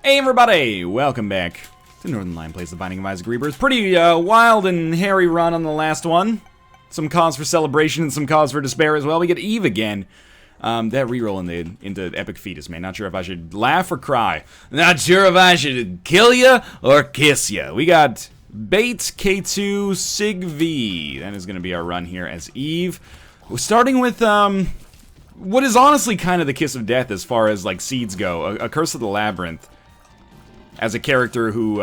Hey everybody, welcome back to Northern Lion Plays the Binding of Isaac Rebirth. Pretty wild and hairy run on the last one. Some cause for celebration and some cause for despair as well. We get Eve again. That reroll into Epic Fetus, man. Not sure if I should laugh or cry. Not sure if I should kill ya or kiss ya. We got Bait, K2, Sig V. That is going to be our run here as Eve. We're starting with what is honestly kind of the kiss of death as far as like seeds go. A Curse of the Labyrinth. As a character who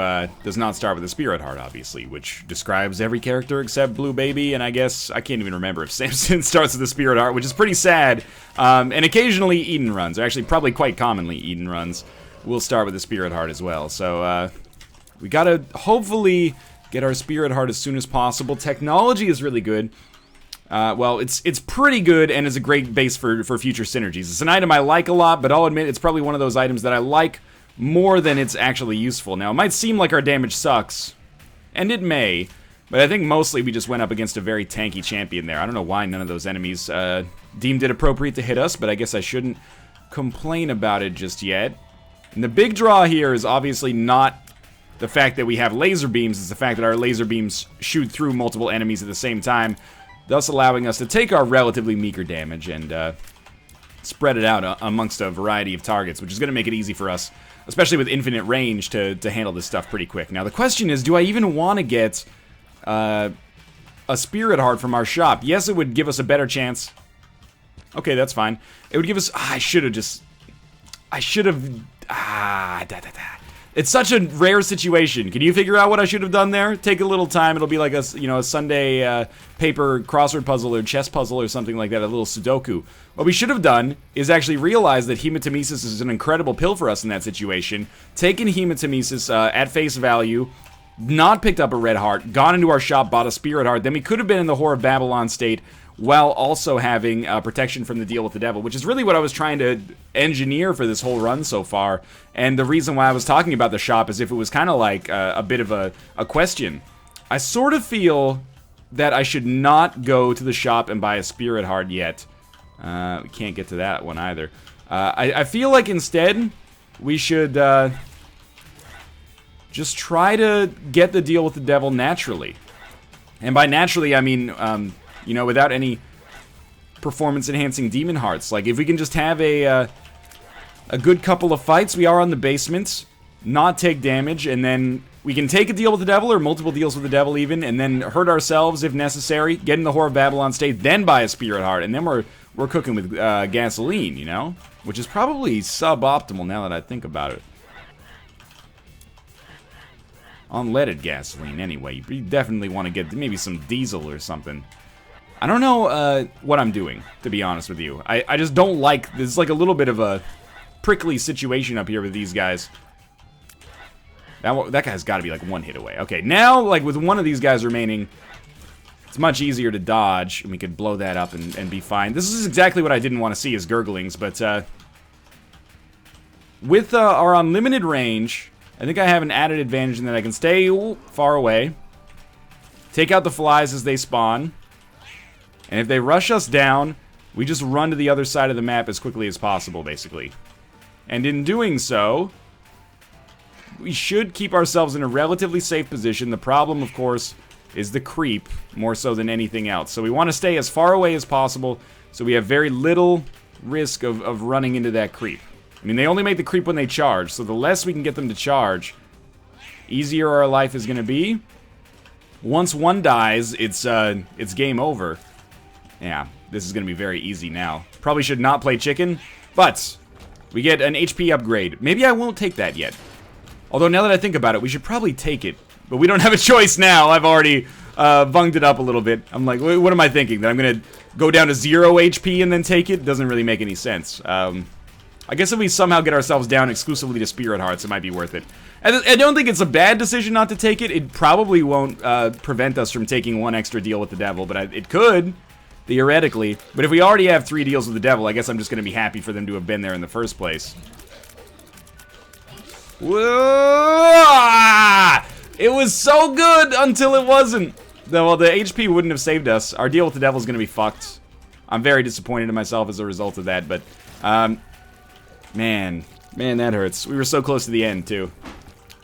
does not start with a Spirit Heart, obviously, which describes every character except Blue Baby, and I guess I can't even remember if Samson starts with a Spirit Heart, which is pretty sad. And occasionally Eden runs, or actually probably quite commonly Eden runs, will start with a Spirit Heart as well. So we gotta hopefully get our Spirit Heart as soon as possible. Technology is really good. Well, it's pretty good and is a great base for future synergies. It's an item I like a lot, but I'll admit it's probably one of those items that I like more than it's actually useful. Now, it might seem like our damage sucks, and it may, but I think mostly we just went up against a very tanky champion there. I don't know why none of those enemies deemed it appropriate to hit us, but I guess I shouldn't complain about it just yet. And the big draw here is obviously not the fact that we have laser beams, it's the fact that our laser beams shoot through multiple enemies at the same time, thus allowing us to take our relatively meager damage and spread it out amongst a variety of targets, which is going to make it easy for us, especially with infinite range, to handle this stuff pretty quick. Now, the question is, do I even want to get a Spirit Heart from our shop? Yes, it would give us a better chance. Okay, that's fine. It would give us... I should have... It's such a rare situation. Can you figure out what I should have done there? Take a little time. It'll be like a, a Sunday paper crossword puzzle or chess puzzle or something like that, a little Sudoku. What we should have done is actually realize that Hematemesis is an incredible pill for us in that situation. Taken Hematemesis at face value, not picked up a red heart, gone into our shop, bought a Spirit Heart, then we could have been in the Whore of Babylon state while also having protection from the deal with the devil, which is really what I was trying to engineer for this whole run so far. And the reason why I was talking about the shop is if it was kind of like a bit of a question. I sort of feel that I should not go to the shop and buy a Spirit Heart yet. We can't get to that one either. I feel like instead we should just try to get the deal with the devil naturally. And by naturally, I mean... without any performance-enhancing demon hearts. Like, if we can just have a good couple of fights, we are on the basement, not take damage, and then we can take a deal with the devil, or multiple deals with the devil even, and then hurt ourselves if necessary, get in the Whore of Babylon state, then buy a Spirit Heart, and then we're cooking with gasoline, Which is probably suboptimal now that I think about it. Unleaded gasoline, anyway. You definitely want to get maybe some diesel or something. I don't know what I'm doing, to be honest with you. I just don't like... This is like a little bit of a prickly situation up here with these guys. That guy's got to be like one hit away. Okay, now, like, with one of these guys remaining, it's much easier to dodge, and we could blow that up and be fine. This is exactly what I didn't want to see, is gurglings, but with our unlimited range, I think I have an added advantage in that I can stay far away, take out the flies as they spawn, and if they rush us down, we just run to the other side of the map as quickly as possible, basically. And in doing so, we should keep ourselves in a relatively safe position. The problem, of course, is the creep, more so than anything else. So we want to stay as far away as possible, so we have very little risk of running into that creep. I mean, they only make the creep when they charge, so the less we can get them to charge, easier our life is going to be. Once one dies, it's game over. Yeah, this is going to be very easy now. Probably should not play chicken, but we get an HP upgrade. Maybe I won't take that yet. Although now that I think about it, we should probably take it. But we don't have a choice now. I've already bunged it up a little bit. I'm like, what am I thinking? That I'm going to go down to 0 HP and then take it? Doesn't really make any sense. I guess if we somehow get ourselves down exclusively to Spirit Hearts, it might be worth it. I don't think it's a bad decision not to take it. It probably won't prevent us from taking one extra deal with the devil, but it could. Theoretically. But if we already have 3 deals with the devil, I guess I'm just going to be happy for them to have been there in the first place. Whoa! It was so good until it wasn't. Well, the HP wouldn't have saved us. Our deal with the devil is going to be fucked. I'm very disappointed in myself as a result of that, but... man, Man, that hurts. We were so close to the end, too.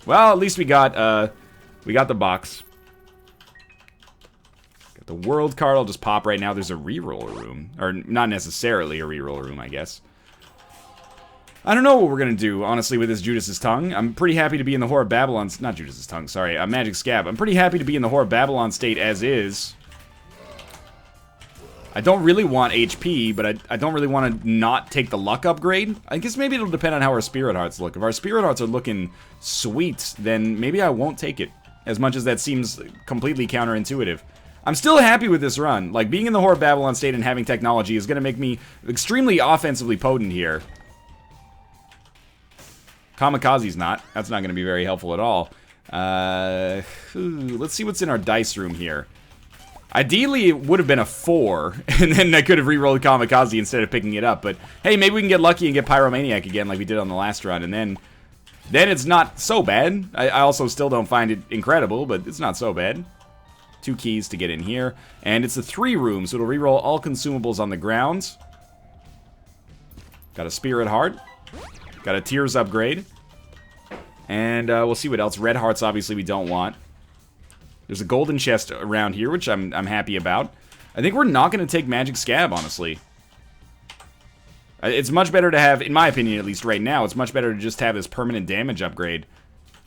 Well, at least we got the box. Got the world card. I'll just pop right now. There's a reroll room. Or not necessarily a reroll room, I guess. I don't know what we're gonna do, honestly, with this Judas's Tongue. I'm pretty happy to be in the Whore of Babylon... Not Judas's Tongue, sorry. Magic Scab. I'm pretty happy to be in the Whore of Babylon state as is. I don't really want HP, but I don't really want to not take the luck upgrade. I guess maybe it'll depend on how our Spirit Hearts look. If our Spirit Hearts are looking sweet, then maybe I won't take it. As much as that seems completely counterintuitive. I'm still happy with this run. Like, being in the Whore of Babylon state and having technology is going to make me extremely offensively potent here. Kamikaze's not. That's not going to be very helpful at all. Let's see what's in our dice room here. Ideally, it would have been a 4, and then I could have re-rolled Kamikaze instead of picking it up. But, hey, maybe we can get lucky and get Pyromaniac again like we did on the last run, and then it's not so bad. I also still don't find it incredible, but it's not so bad. 2 keys to get in here, and it's a 3 room, so it'll re-roll all consumables on the ground. Got a Spirit Heart. Got a Tears upgrade. And we'll see what else. Red Hearts, obviously, we don't want. There's a golden chest around here, which I'm happy about. I think we're not going to take Magic Scab, honestly. It's much better to have, in my opinion, at least right now, it's much better to just have this permanent damage upgrade.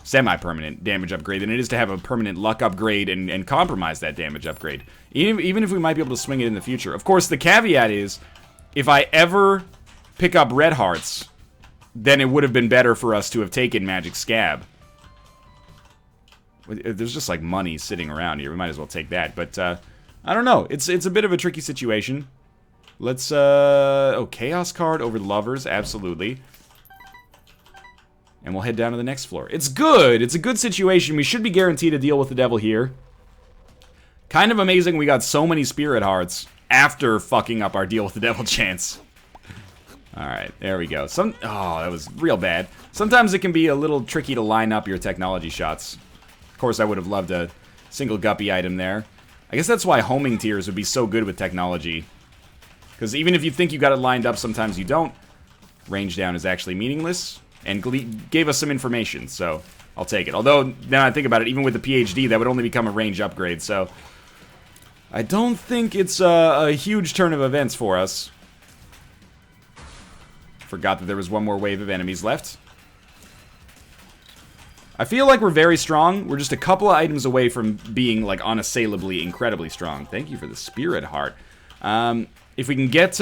Semi-permanent damage upgrade than it is to have a permanent luck upgrade and compromise that damage upgrade. Even if we might be able to swing it in the future. Of course, the caveat is, if I ever pick up Red Hearts... then it would have been better for us to have taken Magic Scab. There's just, like, money sitting around here. We might as well take that. But, I don't know. It's a bit of a tricky situation. Let's, oh, Chaos card over Lovers. Absolutely. And we'll head down to the next floor. It's good. It's a good situation. We should be guaranteed a deal with the devil here. Kind of amazing we got so many Spirit Hearts after fucking up our deal with the devil chance. Alright, there we go. Oh, that was real bad. Sometimes it can be a little tricky to line up your technology shots. Of course, I would have loved a single guppy item there. I guess that's why homing tiers would be so good with technology. Because even if you think you got it lined up, sometimes you don't. Range down is actually meaningless. And gave us some information, so I'll take it. Although, now I think about it, even with the PhD, that would only become a range upgrade, so... I don't think it's a huge turn of events for us. Forgot that there was one more wave of enemies left. I feel like we're very strong. We're just a couple of items away from being, like, unassailably incredibly strong. Thank you for the Spirit Heart. If we can get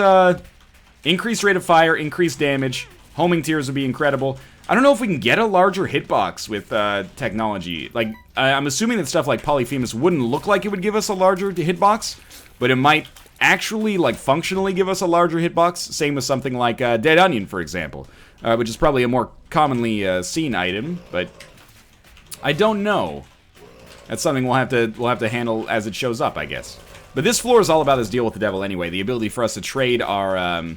increased rate of fire, increased damage, homing tiers would be incredible. I don't know if we can get a larger hitbox with technology. Like, I'm assuming that stuff like Polyphemus wouldn't look like it would give us a larger hitbox, but it might... actually, like, functionally give us a larger hitbox. Same with something like Dead Onion, for example. Which is probably a more commonly seen item, but I don't know. That's something we'll have to handle as it shows up, I guess. But this floor is all about this deal with the devil anyway. The ability for us to trade our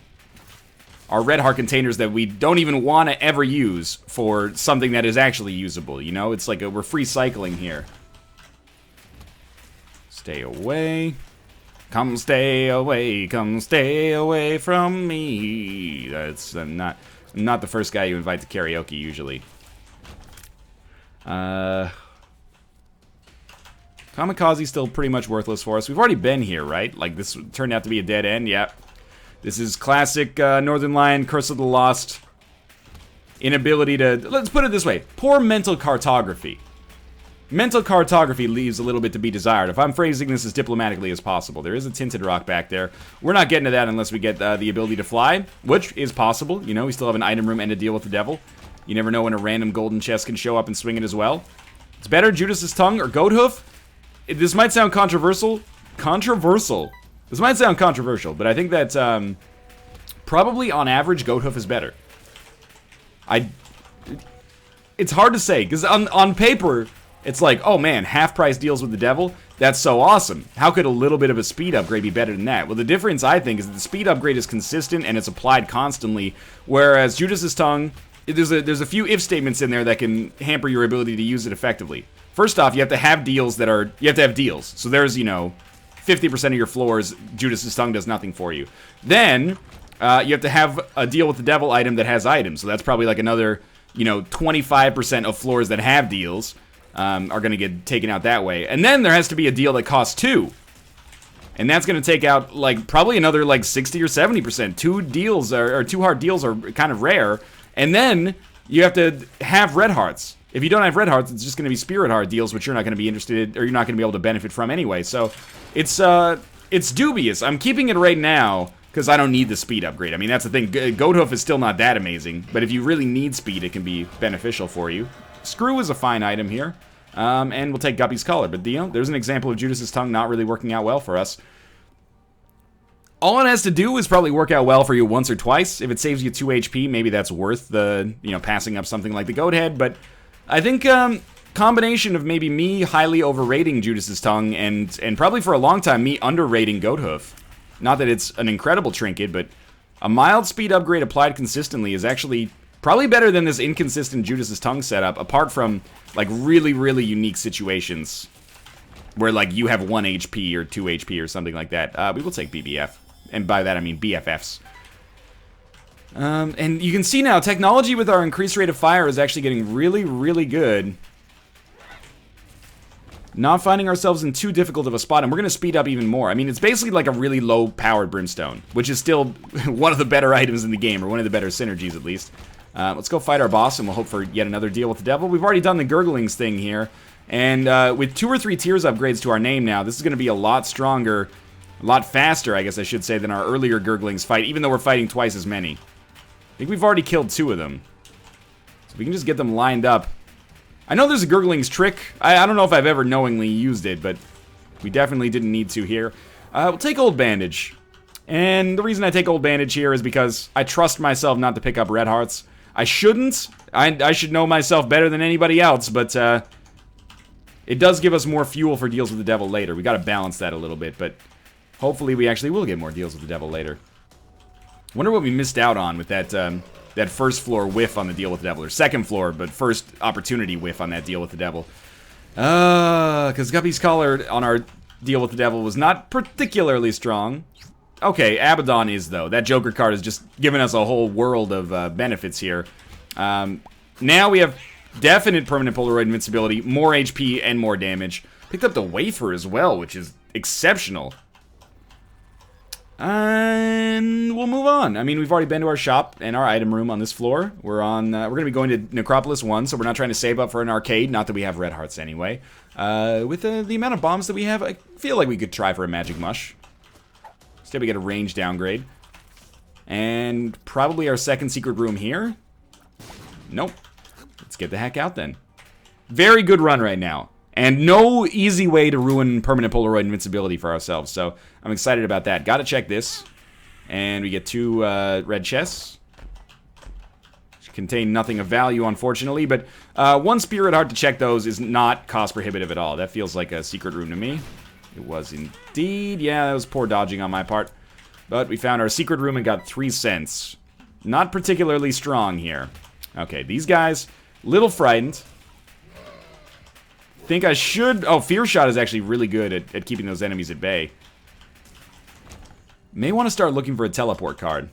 Red Heart containers that we don't even want to ever use for something that is actually usable, you know? It's like we're free cycling here. Stay away. Come stay away from me. That's I'm not the first guy you invite to karaoke usually. Kamikaze's still pretty much worthless for us. We've already been here, right? Like, this turned out to be a dead end. Yeah. This is classic Northern Lion, Curse of the Lost. Inability to... let's put it this way. Poor mental cartography. Mental cartography leaves a little bit to be desired. If I'm phrasing this as diplomatically as possible. There is a tinted rock back there. We're not getting to that unless we get the ability to fly, which is possible. You know, we still have an item room and a deal with the devil. You never know when a random golden chest can show up and swing it as well. It's better Judas's Tongue or Goat Hoof. This might sound controversial. This might sound controversial, but I think that probably on average, Goat Hoof is better. It's hard to say, because on paper... it's like, oh man, half-price deals with the devil? That's so awesome. How could a little bit of a speed upgrade be better than that? Well, the difference, I think, is that the speed upgrade is consistent and it's applied constantly, whereas Judas's Tongue, there's a few if statements in there that can hamper your ability to use it effectively. First off, you have to have deals that are... you have to have deals. So there's, you know, 50% of your floors, Judas's Tongue does nothing for you. Then... you have to have a deal with the devil item that has items. So that's probably like another, 25% of floors that have deals are going to get taken out that way. And then there has to be a deal that costs 2. And that's going to take out, like, probably another, like, 60 or 70%. 2 deals, or 2 heart deals are kind of rare. And then you have to have red hearts. If you don't have red hearts, it's just going to be spirit heart deals, which you're not going to be interested in, or you're not going to be able to benefit from anyway. So it's dubious. I'm keeping it right now because I don't need the speed upgrade. I mean, that's the thing. Goathoof is still not that amazing, but if you really need speed, it can be beneficial for you. Screw is a fine item here. And we'll take Guppy's Collar. But, there's an example of Judas's Tongue not really working out well for us. All it has to do is probably work out well for you once or twice. If it saves you 2 HP, maybe that's worth the, passing up something like the Goat Head. But I think combination of maybe me highly overrating Judas's Tongue and probably for a long time me underrating Goathoof. Not that it's an incredible trinket, but a mild speed upgrade applied consistently is actually probably better than this inconsistent Judas's Tongue setup, apart from, like, really, really unique situations where, like, you have 1 HP or 2 HP or something like that. We will take BBF. And by that, I mean BFFs. And you can see now, technology with our increased rate of fire is actually getting really, really good. Not finding ourselves in too difficult of a spot, and we're going to speed up even more. I mean, it's basically like a really low-powered Brimstone, which is still one of the better items in the game, or one of the better synergies, at least. Let's go fight our boss, and we'll hope for yet another deal with the devil. We've already done the Gurglings thing here, and with 2 or 3 tiers upgrades to our name now, this is going to be a lot stronger, a lot faster, I guess I should say, than our earlier Gurglings fight, even though we're fighting twice as many. I think we've already killed 2 of them. So we can just get them lined up. I know there's a Gurglings trick. I don't know if I've ever knowingly used it, but we definitely didn't need to here. We'll take Old Bandage. And the reason I take Old Bandage here is because I trust myself not to pick up red hearts. I shouldn't. I should know myself better than anybody else, but it does give us more fuel for deals with the devil later. We gotta balance that a little bit, but hopefully we actually will get more deals with the devil later. Wonder what we missed out on with that that first floor whiff on the deal with the devil, or second floor, but first opportunity whiff on that deal with the devil. Because Guppy's Collar on our deal with the devil was not particularly strong. Okay, Abaddon is, though. That Joker card has just given us a whole world of benefits here. Now we have definite permanent Polaroid invincibility, more HP, and more damage. Picked up the Wafer as well, which is exceptional. And we'll move on. I mean, we've already been to our shop and our item room on this floor. We're on. We're going to be going to Necropolis 1, so we're not trying to save up for an arcade. Not that we have red hearts anyway. With the amount of bombs that we have, I feel like we could try for a magic mush. Instead, we get a range downgrade. And probably our second secret room here. Nope. Let's get the heck out then. Very good run right now. And no easy way to ruin permanent Polaroid invincibility for ourselves. So I'm excited about that. Gotta check this. And we get 2 red chests. Which contain nothing of value, unfortunately. But 1 spirit heart to check those is not cost prohibitive at all. That feels like a secret room to me. It was indeed. Yeah, that was poor dodging on my part. But we found our secret room and got 3 cents. Not particularly strong here. Okay, these guys, little frightened. Think I should... Oh, Fear Shot is actually really good at keeping those enemies at bay. May want to start looking for a teleport card.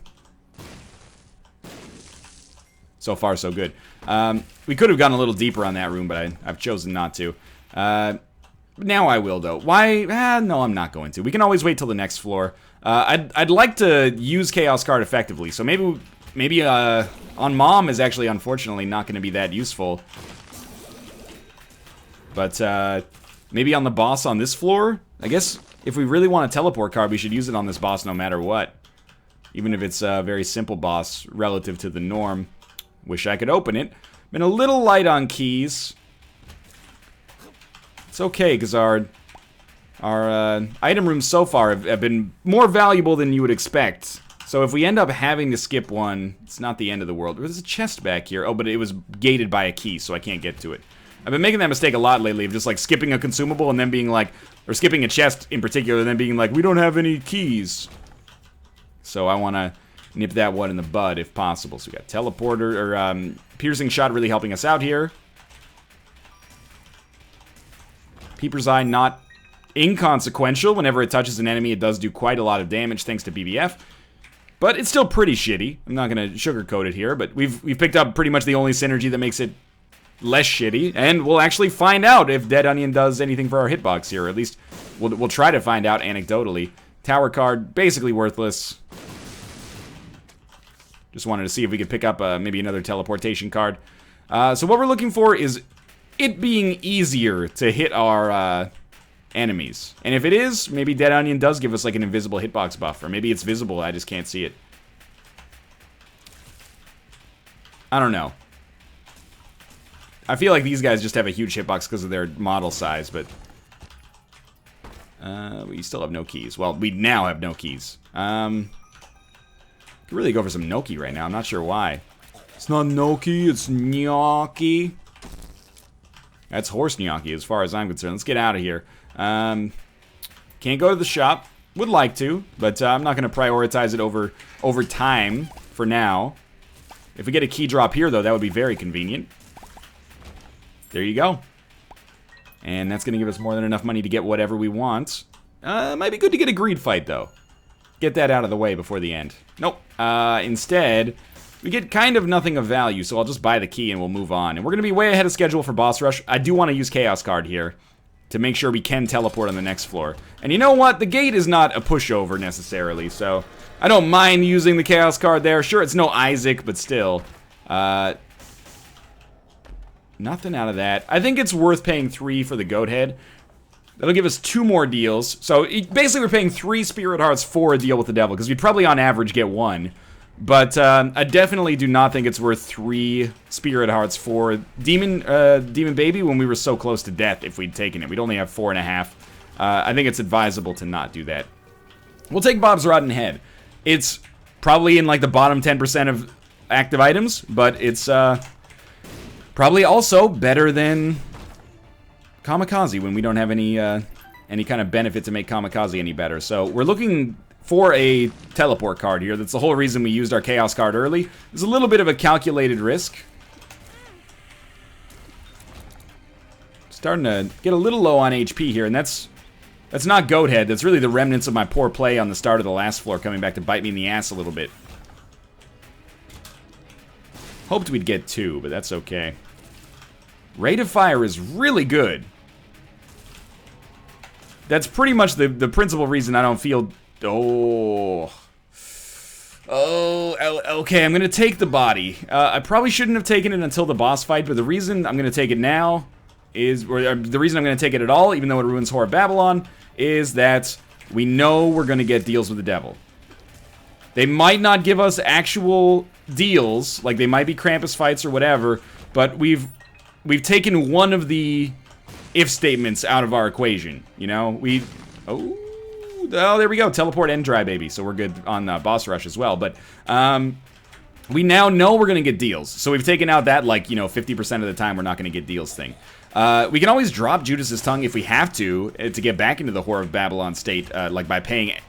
So far, so good. We could have gone a little deeper on that room, but I've chosen not to. Now I will, though. Why? No, I'm not going to. We can always wait till the next floor. I'd like to use Chaos Card effectively, so maybe on Mom is actually, unfortunately, not going to be that useful. But maybe on the boss on this floor? I guess if we really want a teleport card, we should use it on this boss no matter what. Even if it's a very simple boss relative to the norm. Wish I could open it. Been a little light on keys. It's okay, because our item rooms so far have been more valuable than you would expect. So if we end up having to skip one, it's not the end of the world. There's a chest back here. Oh, but it was gated by a key, so I can't get to it. I've been making that mistake a lot lately of just like skipping a consumable and then being like, or skipping a chest in particular and then being like, we don't have any keys. So I want to nip that one in the bud if possible. So we got teleporter, or piercing shot really helping us out here. Peeper's Eye not inconsequential. Whenever it touches an enemy, it does do quite a lot of damage thanks to BBF. But it's still pretty shitty. I'm not going to sugarcoat it here, but we've picked up pretty much the only synergy that makes it less shitty, and we'll actually find out if Dead Onion does anything for our hitbox here, or at least we'll try to find out anecdotally. Tower card, basically worthless. Just wanted to see if we could pick up maybe another teleportation card. So what we're looking for is it being easier to hit our enemies. And if it is, maybe Dead Onion does give us like an invisible hitbox buff, or maybe it's visible, I just can't see it. I don't know. I feel like these guys just have a huge hitbox because of their model size, but we still have no keys. Well, we now have no keys. Could really go for some Noki right now. I'm not sure why. It's not Noki, it's gnocchi. That's horse gnocchi as far as I'm concerned. Let's get out of here. Can't go to the shop. Would like to, but I'm not going to prioritize it over time for now. If we get a key drop here, though, that would be very convenient. There you go. And that's going to give us more than enough money to get whatever we want. Might be good to get a greed fight, though. Get that out of the way before the end. Nope. Instead, we get kind of nothing of value, so I'll just buy the key and we'll move on. And we're going to be way ahead of schedule for boss rush. I do want to use Chaos card here to make sure we can teleport on the next floor. And you know what? The gate is not a pushover necessarily, so I don't mind using the Chaos card there. Sure, it's no Isaac, but still. Nothing out of that. I think it's worth paying 3 for the goat head. That'll give us 2 more deals. So basically we're paying 3 spirit hearts for a deal with the devil, because we'd probably on average get 1. But I definitely do not think it's worth 3 spirit hearts for Demon Baby when we were so close to death if we'd taken it. We'd only have 4.5. I think it's advisable to not do that. We'll take Bob's Rotten Head. It's probably in like the bottom 10% of active items, but it's probably also better than Kamikaze when we don't have any kind of benefit to make Kamikaze any better. So we're looking for a teleport card here. That's the whole reason we used our Chaos card early. There's a little bit of a calculated risk. Starting to get a little low on HP here, and that's not Goat Head. That's really the remnants of my poor play on the start of the last floor coming back to bite me in the ass a little bit. Hoped we'd get 2, but that's okay. Rate of Fire is really good. That's pretty much the principal reason I don't feel... Oh, okay, I'm going to take the body. I probably shouldn't have taken it until the boss fight, but the reason I'm going to take it now is... Or the reason I'm going to take it at all, even though it ruins Whore of Babylon, is that we know we're going to get deals with the devil. They might not give us actual deals, like they might be Krampus fights or whatever, but we've taken one of the if statements out of our equation, you know? Oh, there we go. Teleport and Dry Baby, so we're good on boss rush as well. But we now know we're going to get deals. So we've taken out that, like, 50% of the time we're not going to get deals thing. We can always drop Judas's Tongue if we have to get back into the Whore of Babylon state, like by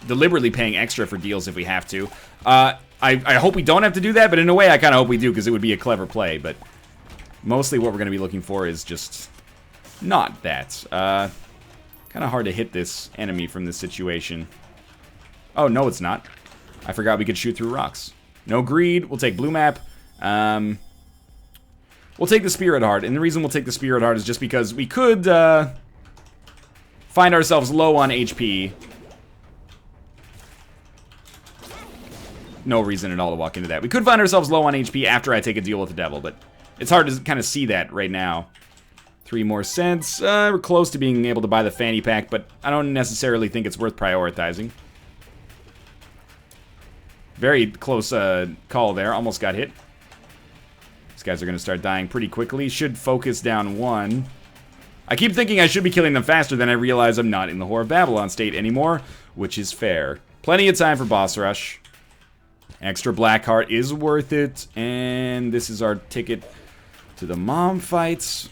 deliberately paying extra for deals if we have to. I hope we don't have to do that, but in a way I kind of hope we do, because it would be a clever play. But mostly what we're going to be looking for is just not that. Kind of hard to hit this enemy from this situation. Oh, no, it's not. I forgot we could shoot through rocks. No greed. We'll take blue map. We'll take the Spirit Heart. And the reason we'll take the Spirit Heart is just because we could find ourselves low on HP. No reason at all to walk into that. We could find ourselves low on HP after I take a deal with the devil, but it's hard to kind of see that right now. 3 more cents. We're close to being able to buy the fanny pack, but I don't necessarily think it's worth prioritizing. Very close call there. Almost got hit. These guys are going to start dying pretty quickly. Should focus down 1. I keep thinking I should be killing them faster, then I realize I'm not in the Whore of Babylon state anymore, which is fair. Plenty of time for boss rush. Extra black heart is worth it, and this is our ticket to the mom fights.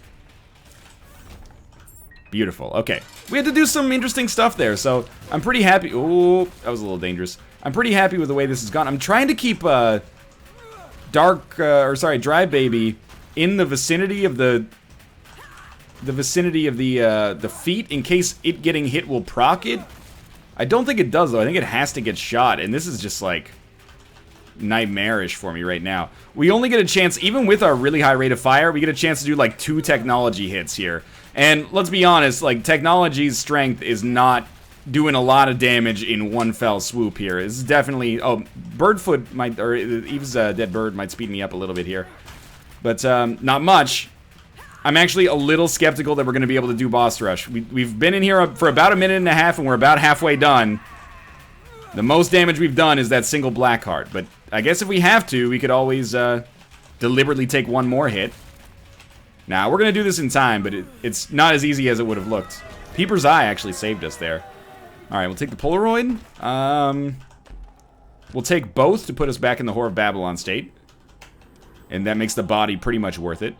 Beautiful. Okay. We had to do some interesting stuff there, so I'm pretty happy. Oh, that was a little dangerous. I'm pretty happy with the way this has gone. I'm trying to keep Dry Baby in the vicinity of the feet in case it getting hit will proc it. I don't think it does, though. I think it has to get shot, and this is just like nightmarish for me right now. We only get a chance, even with our really high rate of fire, we get a chance to do like 2 technology hits here. And let's be honest, like technology's strength is not doing a lot of damage in one fell swoop here. This is definitely, oh, Birdfoot might, or Eve's dead bird might speed me up a little bit here. But not much. I'm actually a little skeptical that we're going to be able to do boss rush. We've been in here for about a minute and a half, and we're about halfway done. The most damage we've done is that single black heart. But I guess if we have to, we could always deliberately take one more hit. Now, we're going to do this in time, but it's not as easy as it would have looked. Peeper's Eye actually saved us there. Alright, we'll take the Polaroid. We'll take both to put us back in the Whore of Babylon state. And that makes the body pretty much worth it.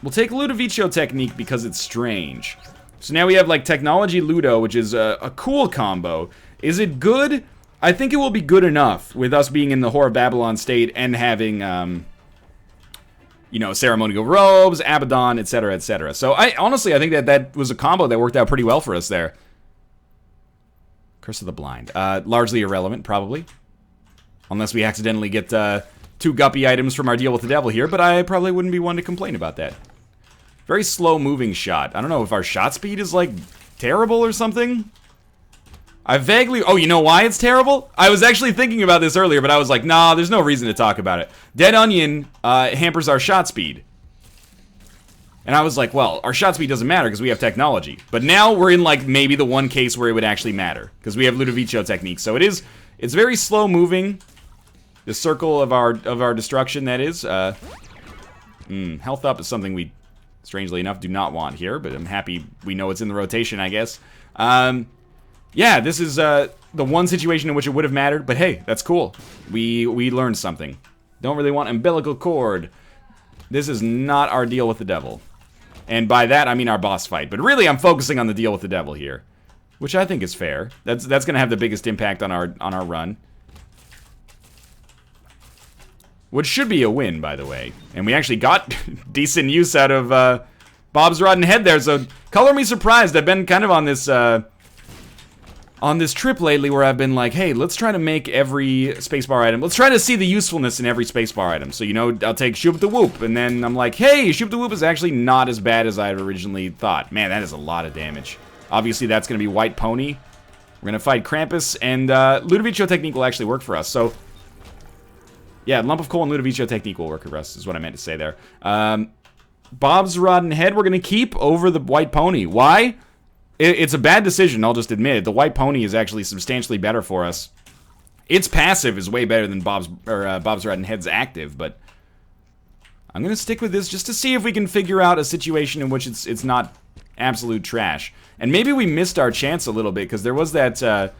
We'll take Ludovico technique because it's strange. So now we have like Technology Ludo, which is a cool combo. Is it good? I think it will be good enough with us being in the Whore of Babylon state and having, you know, ceremonial robes, Abaddon, etc., etc. So honestly, I think that was a combo that worked out pretty well for us there. Curse of the Blind. Largely irrelevant, probably. Unless we accidentally get 2 guppy items from our deal with the devil here, but I probably wouldn't be one to complain about that. Very slow moving shot. I don't know if our shot speed is like terrible or something. I vaguely, oh, you know why it's terrible? I was actually thinking about this earlier, but I was like, nah, there's no reason to talk about it. Dead Onion hampers our shot speed. And I was like, well, our shot speed doesn't matter because we have technology. But now we're in like maybe the one case where it would actually matter because we have Ludovico technique. So it's very slow moving. The circle of our destruction, that is. Health up is something we, strangely enough, do not want here, but I'm happy we know it's in the rotation, I guess. Yeah, this is the one situation in which it would have mattered, but hey, that's cool. We learned something. Don't really want umbilical cord. This is not our deal with the devil. And by that, I mean our boss fight. But really, I'm focusing on the deal with the devil here, which I think is fair. That's going to have the biggest impact on our run. Which should be a win, by the way. And we actually got decent use out of Bob's Rotten Head there, so color me surprised. I've been kind of on this trip lately where I've been like, hey, let's try to make every spacebar item. Let's try to see the usefulness in every spacebar item. So, you know, I'll take Shoop the Whoop, and then I'm like, hey, Shoop the Whoop is actually not as bad as I had originally thought. Man, that is a lot of damage. Obviously, that's going to be White Pony. We're going to fight Krampus, and Ludovico technique will actually work for us. So, yeah, Lump of Coal and Ludovico technique will work for us, is what I meant to say there. Bob's Rotten Head we're going to keep over the White Pony. Why? It's a bad decision, I'll just admit it. The White Pony is actually substantially better for us. Its passive is way better than Bob's Rotten Head's active, but I'm going to stick with this just to see if we can figure out a situation in which it's not absolute trash. And maybe we missed our chance a little bit, because there was that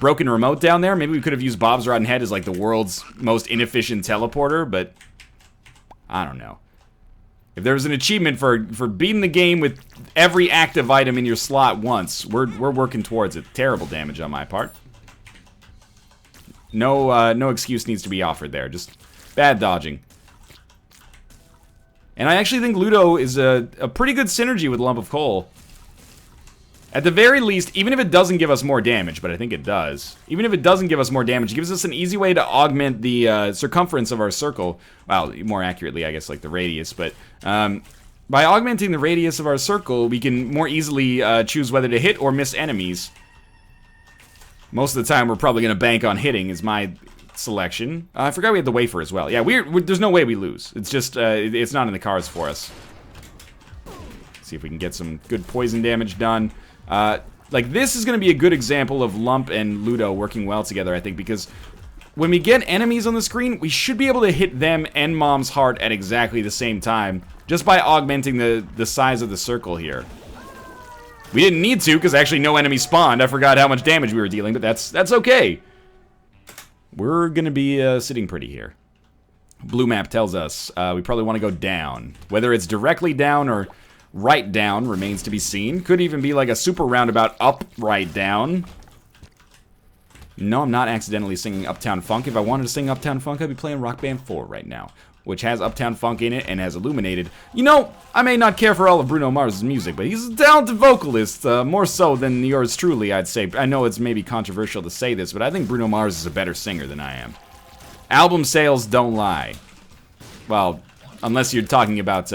broken remote down there. Maybe we could have used Bob's Rotten Head as like the world's most inefficient teleporter, but I don't know. If there was an achievement for beating the game with every active item in your slot once, we're working towards it. Terrible damage on my part. No excuse needs to be offered there. Just bad dodging. And I actually think Ludo is a pretty good synergy with Lump of Coal. At the very least, even if it doesn't give us more damage, but I think it does. Even if it doesn't give us more damage, it gives us an easy way to augment the circumference of our circle. Well, more accurately, I guess, like the radius. But by augmenting the radius of our circle, we can more easily choose whether to hit or miss enemies. Most of the time, we're probably going to bank on hitting, is my selection. I forgot we had the wafer as well. Yeah, there's no way we lose. It's just, it's not in the cards for us. See if we can get some good poison damage done. Like, this is going to be a good example of Lump and Ludo working well together, I think, because when we get enemies on the screen, we should be able to hit them and Mom's heart at exactly the same time, just by augmenting the size of the circle here. We didn't need to, because actually no enemy spawned. I forgot how much damage we were dealing, but that's okay. We're going to be sitting pretty here. Blue map tells us we probably want to go down. Whether it's directly down or right down remains to be seen. Could even be like a super roundabout up, right down. No, I'm not accidentally singing Uptown Funk. If I wanted to sing Uptown Funk, I'd be playing Rock Band 4 right now. which has Uptown Funk in it and has Illuminated. You know, I may not care for all of Bruno Mars' music, but he's a talented vocalist, more so than yours truly, I'd say. I know it's maybe controversial to say this, but I think Bruno Mars is a better singer than I am. Album sales don't lie. Well, unless you're talking about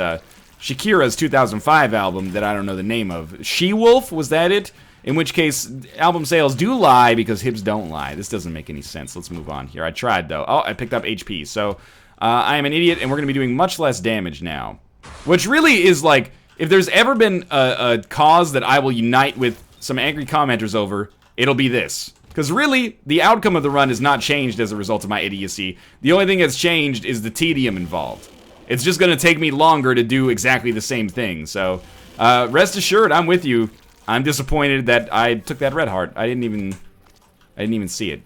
Shakira's 2005 album that I don't know the name of. She-Wolf, was that it? In which case, album sales do lie because hips don't lie. This doesn't make any sense. Let's move on here. I tried, though. Oh, I picked up HP. So, I am an idiot, and we're going to be doing much less damage now. Which really is like, if there's ever been a cause that I will unite with some angry commenters over, it'll be this. Because really, the outcome of the run has not changed as a result of my idiocy. The only thing that's changed is the tedium involved. It's just going to take me longer to do exactly the same thing. So, rest assured, I'm with you. I'm disappointed that I took that red heart. I didn't even see it.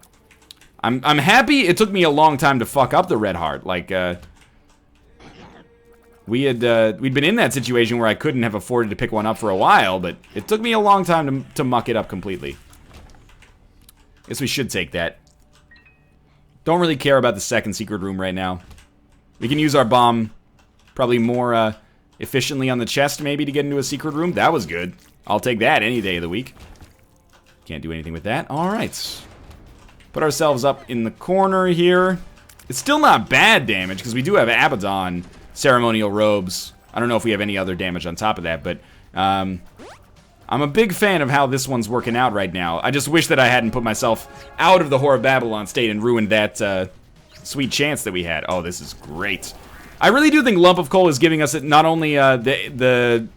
I'm happy it took me a long time to fuck up the red heart. Like, we'd been in that situation where I couldn't have afforded to pick one up for a while, but it took me a long time to muck it up completely. Guess we should take that. Don't really care about the second secret room right now. We can use our bomb probably more efficiently on the chest, maybe, to get into a secret room. That was good. I'll take that any day of the week. Can't do anything with that. Alright. Put ourselves up in the corner here. It's still not bad damage, because we do have Abaddon ceremonial robes. I don't know if we have any other damage on top of that, but I'm a big fan of how this one's working out right now. I just wish that I hadn't put myself out of the Whore of Babylon state and ruined that sweet chance that we had. Oh, this is great. I really do think Lump of Coal is giving us not only the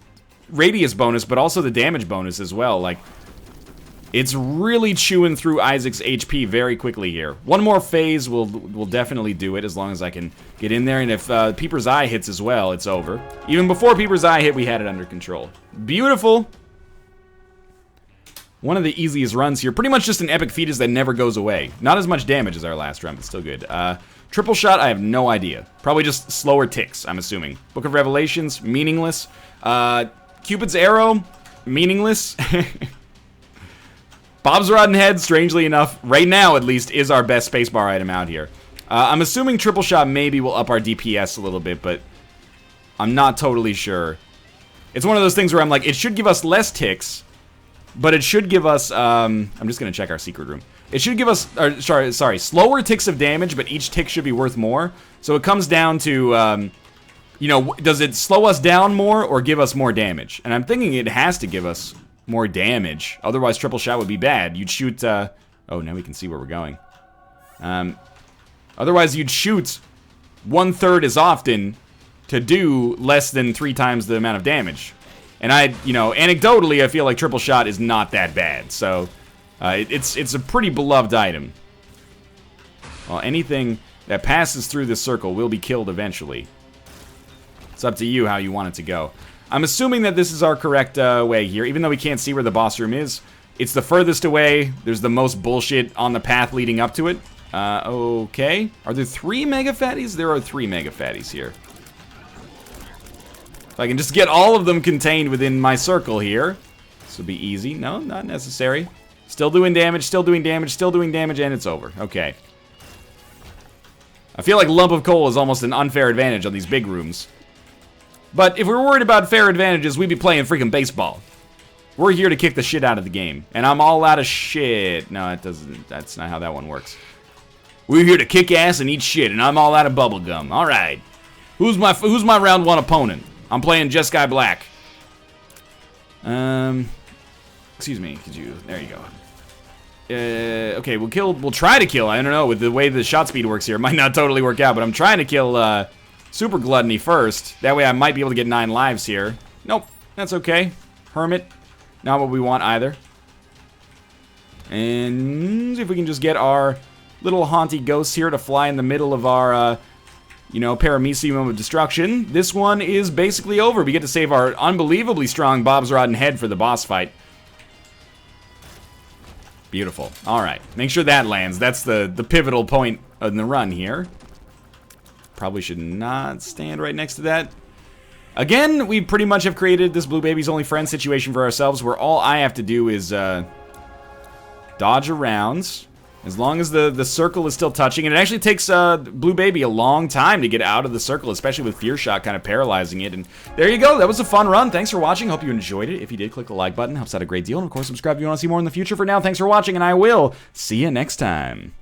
radius bonus, but also the damage bonus as well. Like, it's really chewing through Isaac's HP very quickly here. One more phase will definitely do it, as long as I can get in there. And if Peeper's Eye hits as well, it's over. Even before Peeper's Eye hit, we had it under control. Beautiful. One of the easiest runs here. Pretty much just an epic fetus that never goes away. Not as much damage as our last run, but still good. Triple shot, I have no idea. Probably just slower ticks, I'm assuming. Book of Revelations, meaningless. Cupid's Arrow, meaningless. Bob's Rotten Head, strangely enough, right now at least, is our best spacebar item out here. I'm assuming triple shot maybe will up our DPS a little bit, but I'm not totally sure. It's one of those things where I'm like, it should give us less ticks, but it should give us, I'm just gonna check our secret room. It should give us, sorry, slower ticks of damage, but each tick should be worth more. So it comes down to, you know, does it slow us down more or give us more damage? And I'm thinking it has to give us more damage. Otherwise, triple shot would be bad. You'd shoot, oh, now we can see where we're going. Otherwise, you'd shoot 1/3 as often to do less than 3 times the amount of damage. And you know, anecdotally, I feel like triple shot is not that bad. So, it's a pretty beloved item. Well, anything that passes through this circle will be killed eventually. It's up to you how you want it to go. I'm assuming that this is our correct way here, even though we can't see where the boss room is. It's the furthest away. There's the most bullshit on the path leading up to it. Okay. Are there 3 Mega Fatties? There are 3 Mega Fatties here. If I can just get all of them contained within my circle here, this will be easy. No, not necessary. Still doing damage, still doing damage, still doing damage, and it's over. Okay. I feel like Lump of Coal is almost an unfair advantage on these big rooms. But if we were worried about fair advantages, we'd be playing freaking baseball. We're here to kick the shit out of the game. And I'm all out of shit. No, it doesn't. That's not how that one works. We're here to kick ass and eat shit, and I'm all out of bubblegum. Alright. Who's my round 1 opponent? I'm playing Jeskai Black. Excuse me, could you... There you go. Okay, we'll try to kill, I don't know, with the way the shot speed works here. It might not totally work out, but I'm trying to kill, Super Gluttony first. That way I might be able to get 9 lives here. Nope, that's okay. Hermit, not what we want either. And if we can just get our little haunty ghosts here to fly in the middle of our, you know, paramecium of destruction, this one is basically over. We get to save our unbelievably strong Bob's Rotten Head for the boss fight. Beautiful. Alright, make sure that lands. That's the pivotal point in the run here. Probably should not stand right next to that. Again, we pretty much have created this Blue Baby's Only Friend situation for ourselves, where all I have to do is dodge around As long as the circle is still touching, and it actually takes Blue Baby a long time to get out of the circle, especially with Fear Shot kind of paralyzing it. And there you go. That was a fun run. Thanks for watching. Hope you enjoyed it. If you did, click the like button. Helps out a great deal. And of course, subscribe if you want to see more in the future. For now, thanks for watching, and I will see you next time.